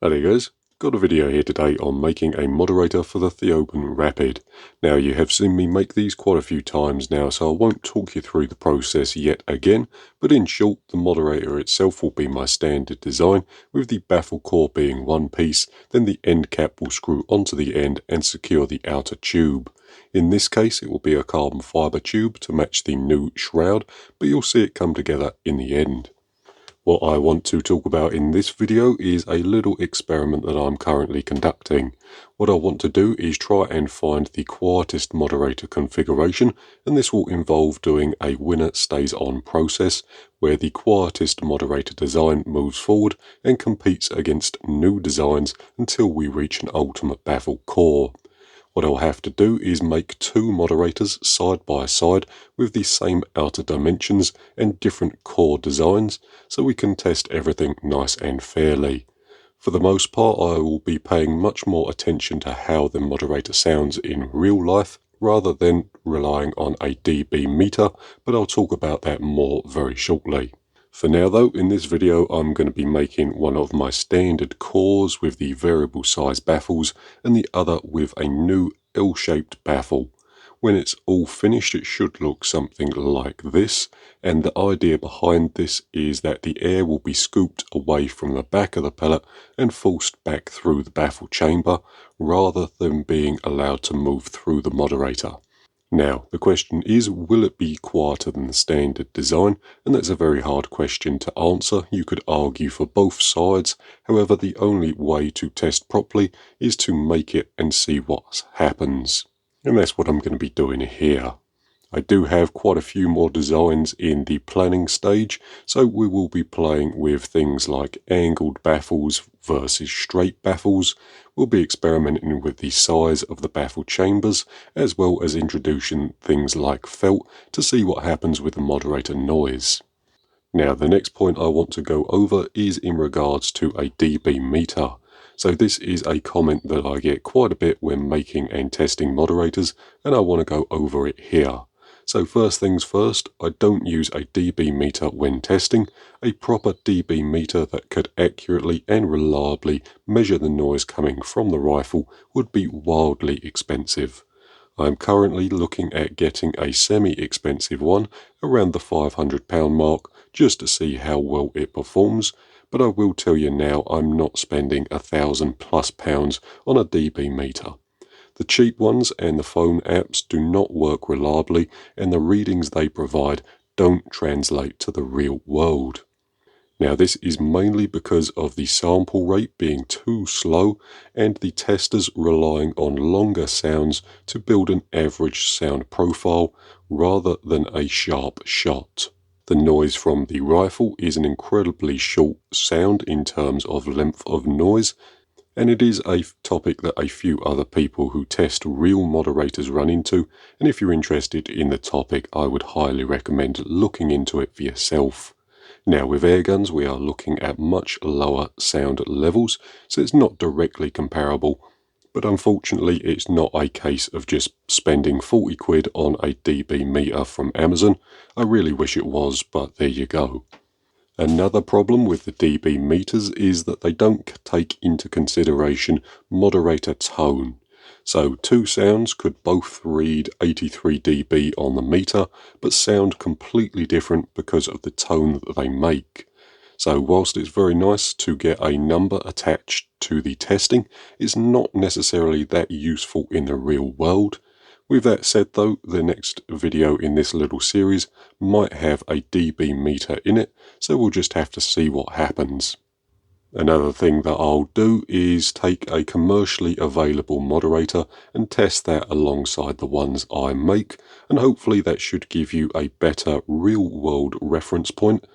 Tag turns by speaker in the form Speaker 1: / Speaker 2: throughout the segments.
Speaker 1: Hey guys, got a video here today on making a moderator for the Theoben Rapid. Now you have seen me make these quite a few times now, so I won't talk you through the process yet again, but in short the moderator itself will be my standard design, with the baffle core being one piece, then the end cap will screw onto the end and secure the outer tube. In this case it will be a carbon fibre tube to match the new shroud, but you'll see it come together in the end. What I want to talk about in this video is a little experiment that I'm currently conducting. What I want to do is try and find the quietest moderator configuration, and this will involve doing a winner stays on process where the quietest moderator design moves forward and competes against new designs until we reach an ultimate baffle core. What I'll have to do is make two moderators side by side with the same outer dimensions and different core designs, so we can test everything nice and fairly. For the most part, I will be paying much more attention to how the moderator sounds in real life rather than relying on a dB meter, but I'll talk about that more very shortly. For now though, in this video I'm going to be making one of my standard cores with the variable size baffles and the other with a new L-shaped baffle. When it's all finished it should look something like this, and the idea behind this is that the air will be scooped away from the back of the pellet and forced back through the baffle chamber rather than being allowed to move through the moderator. Now, the question is, will it be quieter than the standard design? And that's a very hard question to answer. You could argue for both sides. However, the only way to test properly is to make it and see what happens. And that's what I'm going to be doing here. I do have quite a few more designs in the planning stage, so we will be playing with things like angled baffles versus straight baffles. We'll be experimenting with the size of the baffle chambers, as well as introducing things like felt to see what happens with the moderator noise. Now, the next point I want to go over is in regards to a dB meter. So this is a comment that I get quite a bit when making and testing moderators, and I want to go over it here. So first things first, I don't use a dB meter when testing. A proper dB meter that could accurately and reliably measure the noise coming from the rifle would be wildly expensive. I am currently looking at getting a semi-expensive one around the £500 mark just to see how well it performs, but I will tell you now I'm not spending £1,000+ on a dB meter. The cheap ones and the phone apps do not work reliably, and the readings they provide don't translate to the real world. Now this is mainly because of the sample rate being too slow and the testers relying on longer sounds to build an average sound profile rather than a sharp shot. The noise from the rifle is an incredibly short sound in terms of length of noise, and it is a topic that a few other people who test real moderators run into, and if you're interested in the topic I would highly recommend looking into it for yourself. Now with air guns we are looking at much lower sound levels, so it's not directly comparable, but unfortunately it's not a case of just spending 40 quid on a dB meter from Amazon. I really wish it was, but there you go. Another problem with the dB meters is that they don't take into consideration moderator tone. So two sounds could both read 83 dB on the meter, but sound completely different because of the tone that they make. So whilst it's very nice to get a number attached to the testing, it's not necessarily that useful in the real world. With that said though, the next video in this little series might have a dB meter in it, so we'll just have to see what happens. Another thing that I'll do is take a commercially available moderator and test that alongside the ones I make, and hopefully that should give you a better real-world reference point.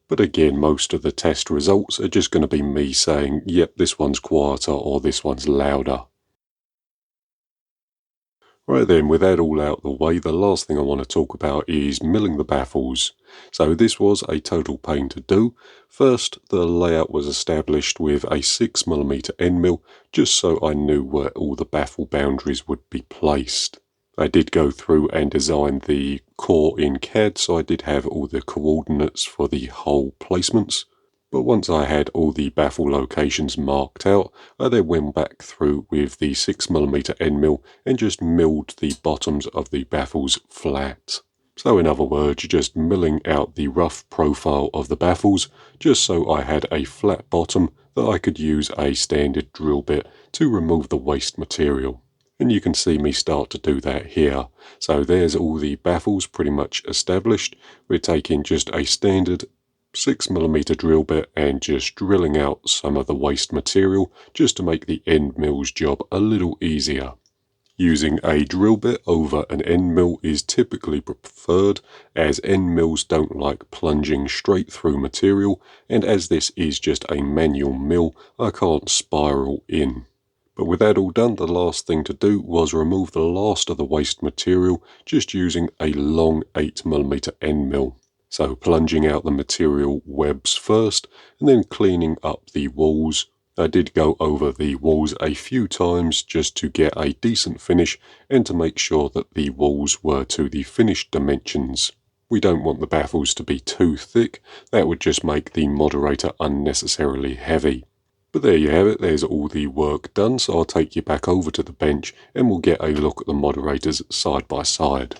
Speaker 1: But again, most of the test results are just going to be me saying, yep, this one's quieter or this one's louder. Right then, with that all out the way, the last thing I want to talk about is milling the baffles. So this was a total pain to do. First, the layout was established with a 6mm end mill, just so I knew where all the baffle boundaries would be placed. I did go through and design the core in CAD, so I did have all the coordinates for the hole placements. But once I had all the baffle locations marked out, I then went back through with the 6mm end mill and just milled the bottoms of the baffles flat. So in other words, just milling out the rough profile of the baffles, just so I had a flat bottom that I could use a standard drill bit to remove the waste material. And you can see me start to do that here. So there's all the baffles pretty much established. We're taking just a standard 6mm drill bit and just drilling out some of the waste material just to make the end mill's job a little easier. Using a drill bit over an end mill is typically preferred, as end mills don't like plunging straight through material, and as this is just a manual mill, I can't spiral in. But with that all done, the last thing to do was remove the last of the waste material just using a long 8mm end mill. So plunging out the material webs first and then cleaning up the walls. I did go over the walls a few times just to get a decent finish and to make sure that the walls were to the finished dimensions. We don't want the baffles to be too thick, that would just make the moderator unnecessarily heavy. But there you have it, there's all the work done, so I'll take you back over to the bench and we'll get a look at the moderators side by side.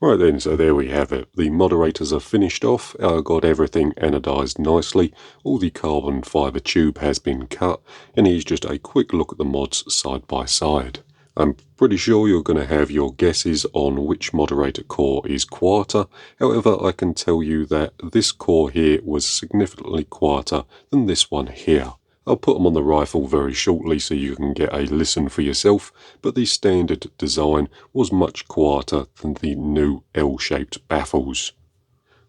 Speaker 1: Right then, so there we have it. The moderators are finished off. I got everything anodized nicely. All the carbon fibre tube has been cut. And here's just a quick look at the mods side by side. I'm pretty sure you're going to have your guesses on which moderator core is quieter. However, I can tell you that this core here was significantly quieter than this one here. I'll put them on the rifle very shortly so you can get a listen for yourself, but the standard design was much quieter than the new L-shaped baffles.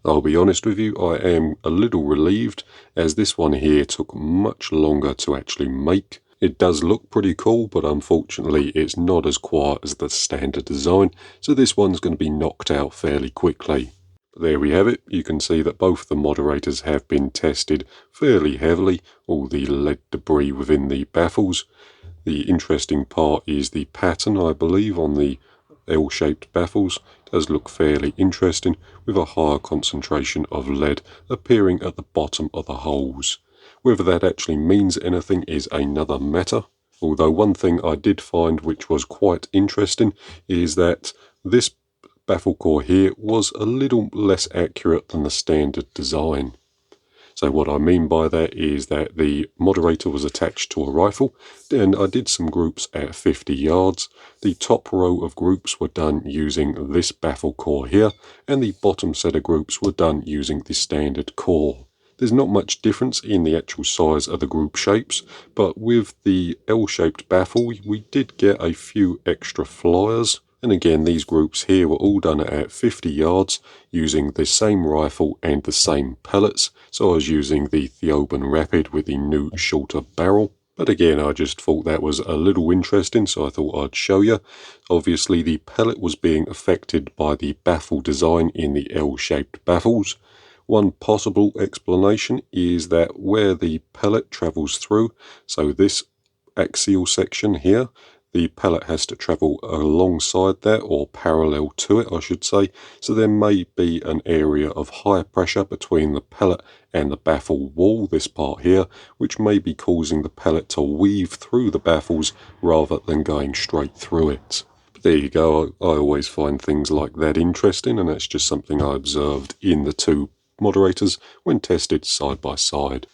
Speaker 1: I'll be honest with you, I am a little relieved, as this one here took much longer to actually make. It does look pretty cool, but unfortunately it's not as quiet as the standard design, so this one's going to be knocked out fairly quickly. There we have it. You can see that both the moderators have been tested fairly heavily, all the lead debris within the baffles. The interesting part is the pattern, I believe, on the L-shaped baffles does look fairly interesting, with a higher concentration of lead appearing at the bottom of the holes. Whether that actually means anything is another matter. Although one thing I did find which was quite interesting is that this baffle core here was a little less accurate than the standard design. So what I mean by that is that the moderator was attached to a rifle, and I did some groups at 50 yards. The top row of groups were done using this baffle core here, and the bottom set of groups were done using the standard core. There's not much difference in the actual size of the group shapes, but with the L-shaped baffle we did get a few extra flyers. And again, these groups here were all done at 50 yards using the same rifle and the same pellets. So I was using the Theoben Rapid with the new shorter barrel. But again, I just thought that was a little interesting, so I thought I'd show you. Obviously, the pellet was being affected by the baffle design in the L-shaped baffles. One possible explanation is that where the pellet travels through, so this axial section here, the pellet has to travel alongside that, or parallel to it I should say, so there may be an area of high pressure between the pellet and the baffle wall, this part here, which may be causing the pellet to weave through the baffles rather than going straight through it. But there you go, I always find things like that interesting, and that's just something I observed in the two moderators when tested side by side.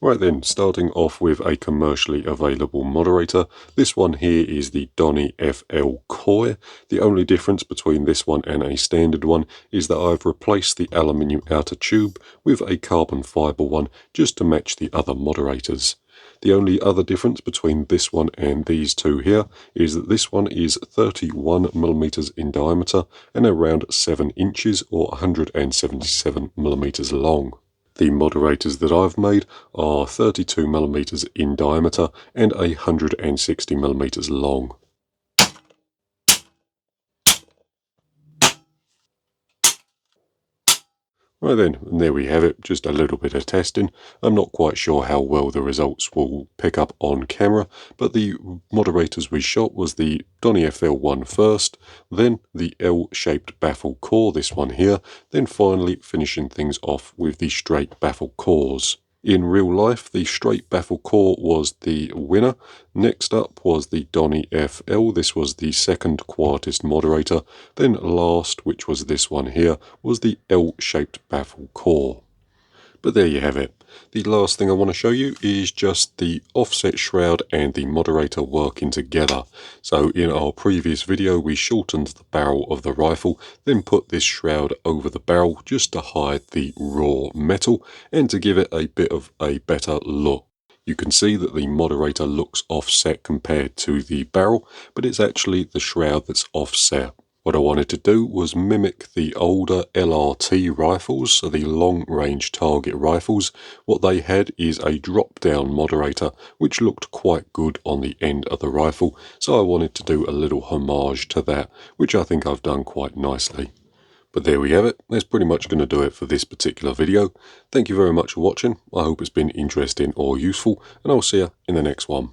Speaker 1: Right then, starting off with a commercially available moderator. This one here is the Donny FL Koi. The only difference between this one and a standard one is that I've replaced the aluminium outer tube with a carbon fibre one just to match the other moderators. The only other difference between this one and these two here is that this one is 31mm in diameter and around 7 inches or 177mm long. The moderators that I've made are 32mm in diameter and 160mm long. Right then, and there we have it, just a little bit of testing. I'm not quite sure how well the results will pick up on camera, but the moderators we shot was the Donny FL1 first, then the L-shaped baffle core, this one here, then finally finishing things off with the straight baffle cores. In real life, the straight baffle core was the winner. Next up was the Donny FL. This was the second quietest moderator. Then last, which was this one here, was the L-shaped baffle core. But there you have it. The last thing I want to show you is just the offset shroud and the moderator working together. So in our previous video we shortened the barrel of the rifle, then put this shroud over the barrel just to hide the raw metal and to give it a bit of a better look. You can see that the moderator looks offset compared to the barrel, but it's actually the shroud that's offset. What I wanted to do was mimic the older LRT rifles, so the long-range target rifles. What they had is a drop-down moderator, which looked quite good on the end of the rifle, so I wanted to do a little homage to that, which I think I've done quite nicely. But there we have it. That's pretty much going to do it for this particular video. Thank you very much for watching. I hope it's been interesting or useful, and I'll see you in the next one.